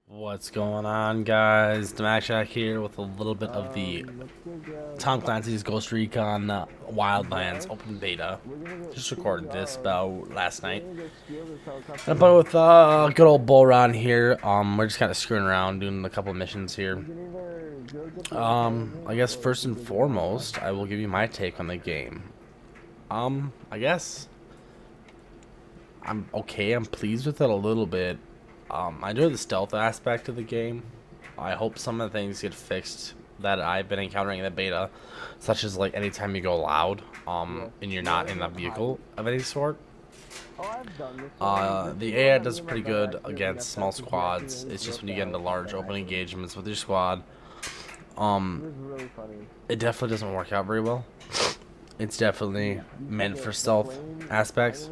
What's going on, guys? DeMacshack here with a little bit of the Tom Clancy's Ghost Recon Wildlands open beta. Just recorded this about last night. And about with good old Bull Ron here. We're just kind of screwing around, doing a couple missions here. I guess first and foremost, I will give you my take on the game. I guess I'm okay. I'm pleased with it a little bit. I enjoy the stealth aspect of the game. I hope some of the things get fixed that I've been encountering in the beta, such as like anytime you go loud, and you're not in a vehicle of any sort. The AI does pretty good against small squads. It's just when you get into large open engagements with your squad, it definitely doesn't work out very well. It's definitely meant for stealth aspects,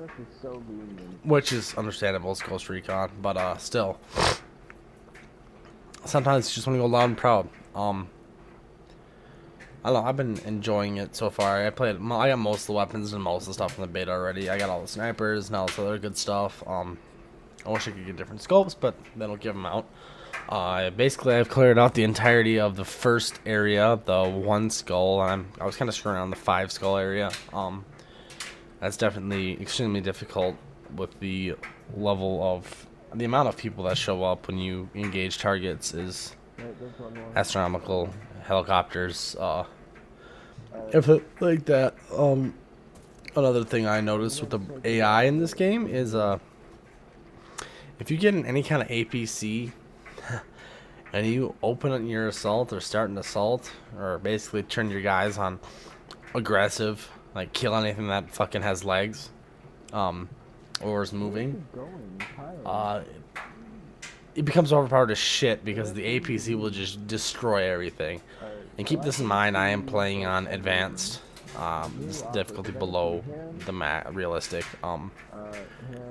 which is understandable. It's Ghost Recon, but still, sometimes you just want to go loud and proud. I don't know. I've been enjoying it so far. I got most of the weapons and most of the stuff in the beta already. I got all the snipers and all this other good stuff. I wish I could get different scopes, but they don't give them out. Basically, I've cleared out the entirety of the first area, the one skull. I was kind of screwing around the 5 skull area. That's definitely extremely difficult with the level of the amount of people that show up when you engage targets is astronomical. Helicopters, everything like that. Another thing I noticed with the AI in this game is if you get in any kind of APC and you open your assault or start an assault or basically turn your guys on aggressive, like kill anything that fucking has legs, or is moving, it becomes overpowered as shit because the APC will just destroy everything. And keep this in mind, I am playing on advanced, this difficulty below the realistic,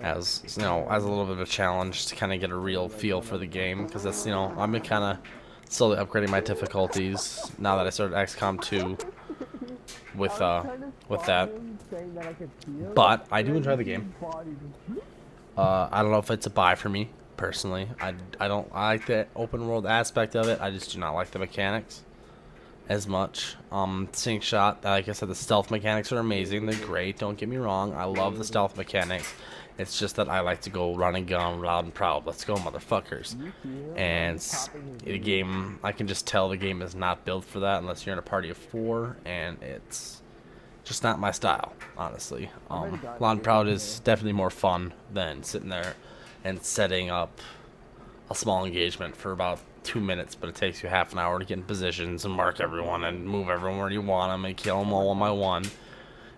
as you know, as a little bit of a challenge to kind of get a real feel for the game, because that's, you know, I've been kind of slowly upgrading my difficulties now that I started XCOM 2 with that. But I do enjoy the game. I don't know if it's a buy for me personally. I like the open world aspect of it. I just do not like the mechanics as much. Sync shot, like I said, the stealth mechanics are amazing. They're great, don't get me wrong. I love the stealth mechanics. It's just that I like to go run and gun loud and proud. Let's go, motherfuckers. And the game, I can just tell the game is not built for that unless you're in a party of 4, and it's just not my style, honestly. Loud and proud is definitely more fun than sitting there and setting up a small engagement for about 2 minutes, but it takes you half an hour to get in positions and mark everyone and move everyone where you want them and kill them all one by one.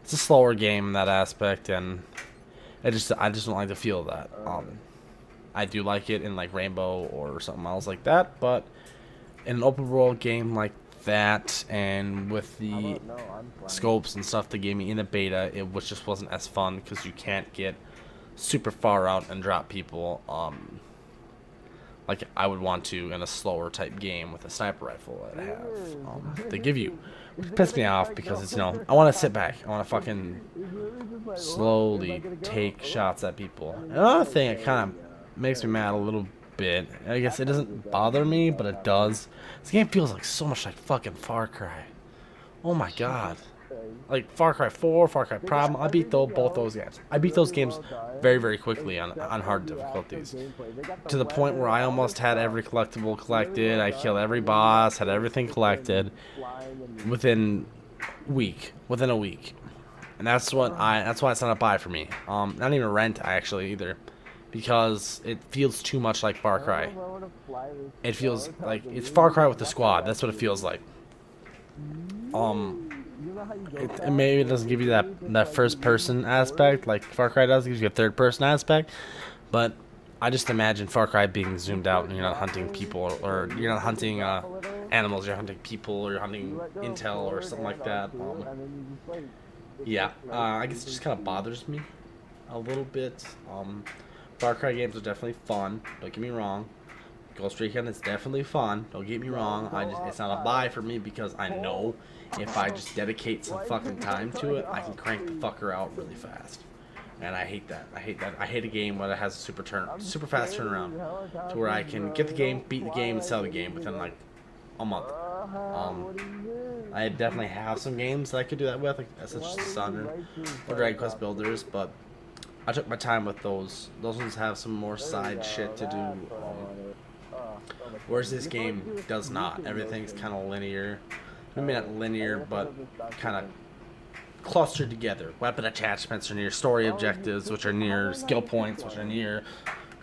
It's a slower game in that aspect, and I just don't like the feel of that. I do like it in like Rainbow or something else like that, but in an open world game like that, and with the scopes and stuff they gave me in the beta, it just wasn't as fun because you can't get super far out and drop people like I would want to in a slower type game with a sniper rifle that I have. They give you, which pissed me off because it's, you know, I want to sit back. I want to fucking slowly take shots at people. Another thing that kind of makes me mad a little bit, I guess it doesn't bother me, but it does. This game feels like so much like fucking Far Cry. Oh my god. Like Far Cry 4, Far Cry Problem, I beat both those games. I beat those games very, very quickly on hard difficulties. To the point where I almost had every collectible collected, I killed every boss, had everything collected within a week. And that's why it's not a buy for me. Not even rent actually either. Because it feels too much like Far Cry. It feels like it's Far Cry with the squad. That's what it feels like. Maybe it doesn't give you that first person aspect like Far Cry does. It gives you a third person aspect, but I just imagine Far Cry being zoomed out and you're not hunting people, or you're not hunting animals, you're hunting people, or you're hunting intel or something like that. I guess it just kind of bothers me a little bit. Far Cry games are definitely fun, don't get me wrong. Ghost Recon is definitely fun, don't get me wrong. It's not a buy for me because I know if I just dedicate some fucking time to it, I can crank the fucker out really fast. And I hate that. I hate that. I hate a game where it has a super fast turnaround, to where I can get the game, beat the game, and sell the game within like a month. I definitely have some games that I could do that with, like such as Sun or Dragon Quest Builders, but I took my time with those. Those ones have some more side shit to do. Whereas this game does not. Everything's kind of linear. Maybe not linear, but kind of clustered together. Weapon attachments are near story objectives, which are near skill points, which are near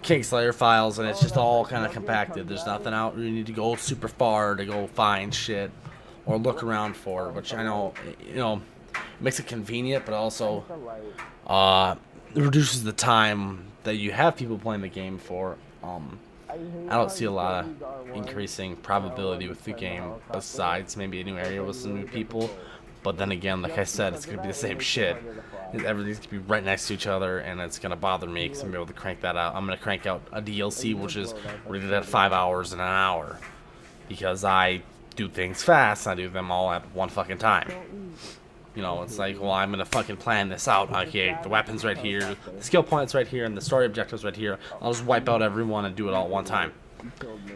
Kingslayer files, and it's just all kind of compacted. There's nothing out where you need to go super far to go find shit or look around for, which I know, makes it convenient, but also reduces the time that you have people playing the game for. I don't see a lot of increasing probability with the game, besides maybe a new area with some new people. But then again, like I said, it's going to be the same shit. Everything's going to be right next to each other, and it's going to bother me because I'm going to be able to crank that out. I'm going to crank out a DLC, which is rated at 5 hours in an hour. Because I do things fast, I do them all at one fucking time. It's like, well, I'm going to fucking plan this out. Okay, the weapon's right here, the skill point's right here, and the story objective's right here. I'll just wipe out everyone and do it all at one time.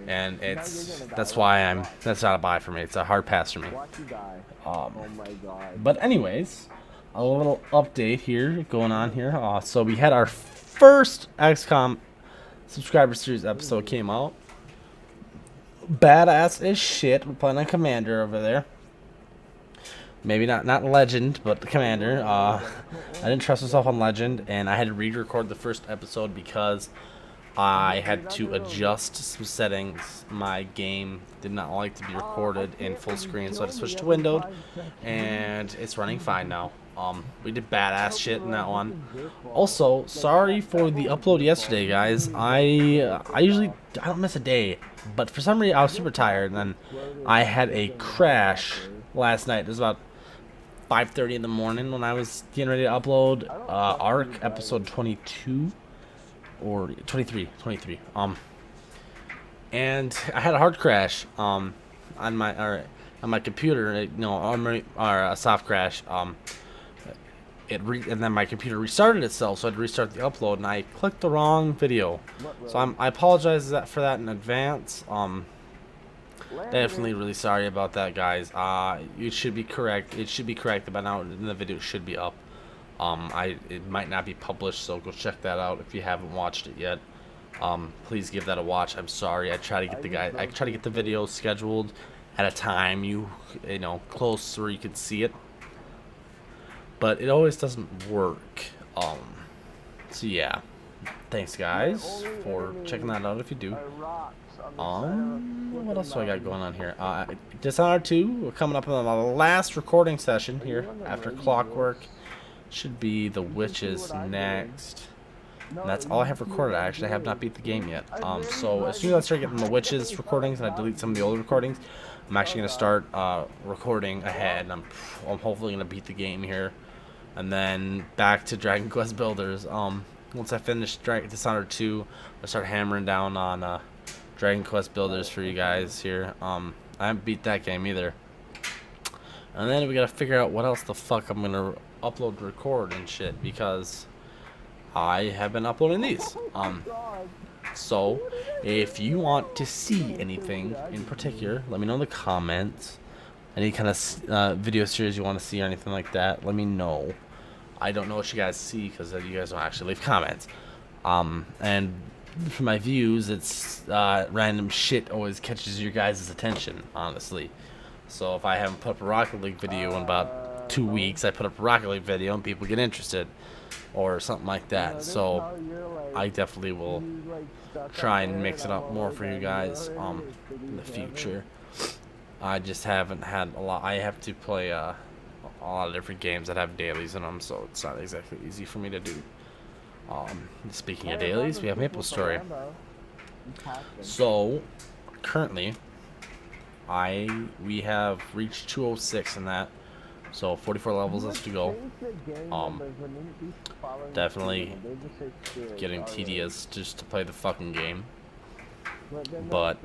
And that's not a buy for me. It's a hard pass for me. But anyways, a little update here going on here. So we had our first XCOM subscriber series episode came out. Badass as shit. We're playing on Commander over there. Maybe not Legend, but the Commander. I didn't trust myself on Legend, and I had to re-record the first episode because I had to adjust some settings. My game did not like to be recorded in full screen, so I had to switch to windowed, and it's running fine now. We did badass shit in that one. Also, sorry for the upload yesterday, guys. I don't miss a day, but for some reason I was super tired, and then I had a crash last night. It was about 5:30 in the morning when I was getting ready to upload Arc episode 22 or 23. And I had a hard crash on my computer, a soft crash. And then my computer restarted itself, so I had to restart the upload, and I clicked the wrong video. So I apologize for that in advance. Definitely really sorry about that, guys. It should be correct. It should be corrected by now, and the video should be up. It might not be published, so go check that out if you haven't watched it yet. Please give that a watch. I'm sorry. I try to get the video scheduled at a time close where you can see it, but it always doesn't work. So yeah, thanks guys for checking that out if you do. What else do I got going on here? Dishonored 2, we're coming up on the last recording session here after Clockwork. Should be the Witches next. And that's all I have recorded. I actually have not beat the game yet. So as soon as I start getting the Witches recordings and I delete some of the older recordings, I'm actually going to start recording ahead. I'm hopefully going to beat the game here. And then back to Dragon Quest Builders. Once I finish Dishonored 2, I'll start hammering down on Dragon Quest Builders for you guys here. I haven't beat that game either. And then we gotta figure out what else the fuck I'm gonna upload, record, and shit, because I have been uploading these. So if you want to see anything in particular, let me know in the comments. Any kind of video series you want to see or anything like that, let me know. I don't know what you guys see because you guys don't actually leave comments. And for my views, it's random shit always catches your guys' attention, honestly. So if I haven't put up a Rocket League video in about 2 weeks, I put up a Rocket League video and people get interested or something like that. So I definitely will try and mix it up more for you guys in the future. I just haven't had a lot. I have to play a lot of different games that have dailies in them, so it's not exactly easy for me to do. Speaking of dailies, we have Maple Story. So currently we have reached 206 in that, so 44 levels left to go. Definitely getting tedious just to play the fucking game, but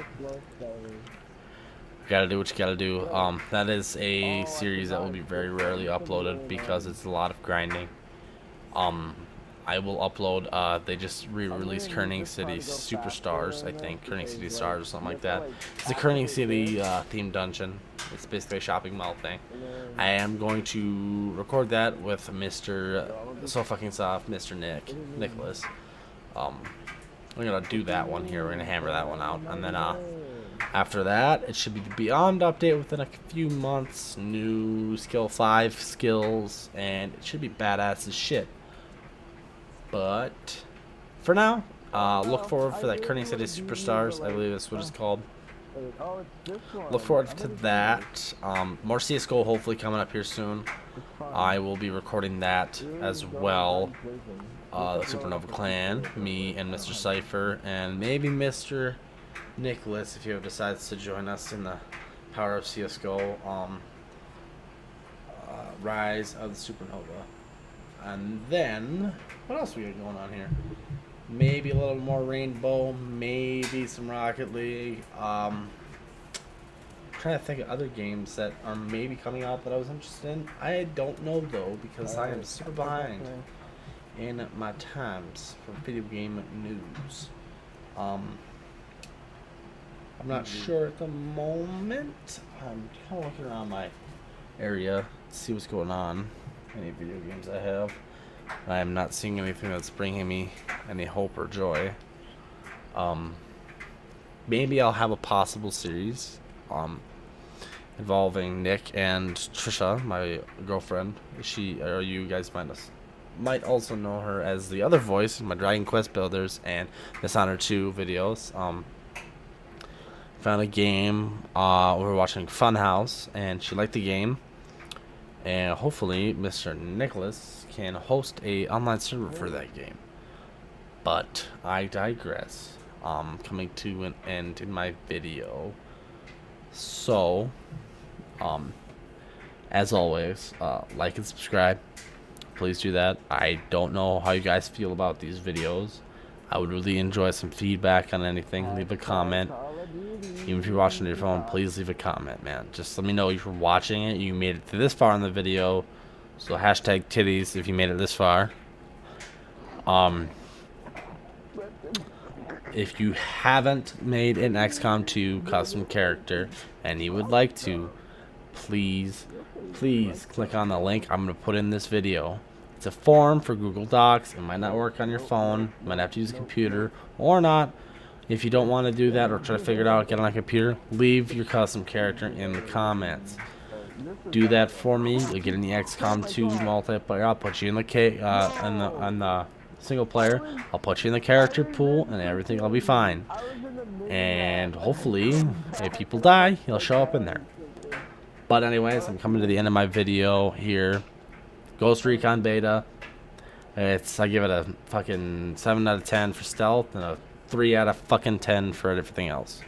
gotta do what you gotta do. That is a series that will be very rarely uploaded because it's a lot of grinding. I will upload. They just re-released Kerning City Superstars, I think. Kerning City Stars or something like that. It's a Kerning City themed dungeon. It's basically a shopping mall thing. I am going to record that with Mr. So Fucking Soft, Mr. Nicholas. We're gonna do that one here. We're gonna hammer that one out, and then after that, it should be the Beyond update within a few months. New skill 5 skills, and it should be badass as shit. But for now, look forward for that Kerning City Superstars. I believe that's what it's called. Look forward to that. More CSGO hopefully coming up here soon. I will be recording that as well. The Supernova Clan, me and Mr. Cypher, and maybe Mr. Nicholas if he ever decides to join us in the Power of CSGO Rise of the Supernova. And then, what else we got going on here? Maybe a little more Rainbow, maybe some Rocket League. I'm trying to think of other games that are maybe coming out that I was interested in. I don't know though, because I am super behind in my times for video game news. I'm not sure at the moment. I'm kind of looking around my area to see what's going on. Any video games I have. I am not seeing anything that's bringing me any hope or joy. Maybe I'll have a possible series involving Nick and Trisha, my girlfriend. You guys might also know her as the other voice in my Dragon Quest Builders and Dishonored 2 videos. Found a game. We were watching Funhouse, and she liked the game. And hopefully, Mr. Nicholas can host a online server for that game. But I digress. Coming to an end in my video. So, as always, like and subscribe. Please do that. I don't know how you guys feel about these videos. I would really enjoy some feedback on anything. Leave a comment. Even if you're watching on your phone, please leave a comment, man. Just let me know you're watching it. You made it to this far in the video. So hashtag titties if you made it this far. If you haven't made an XCOM 2 custom character and you would like to, please click on the link I'm going to put in this video. It's a form for Google Docs. It might not work on your phone. You might have to use a computer or not. If you don't want to do that or try to figure it out, get on a computer, leave your custom character in the comments. Do that for me. You'll get in the XCOM 2 multiplayer. I'll put you in the on the single player. I'll put you in the character pool, and everything will be fine. And hopefully, if people die, you'll show up in there. But anyways, I'm coming to the end of my video here. Ghost Recon Beta. I give it a fucking 7 out of 10 for stealth and a 3 out of fucking 10 for everything else.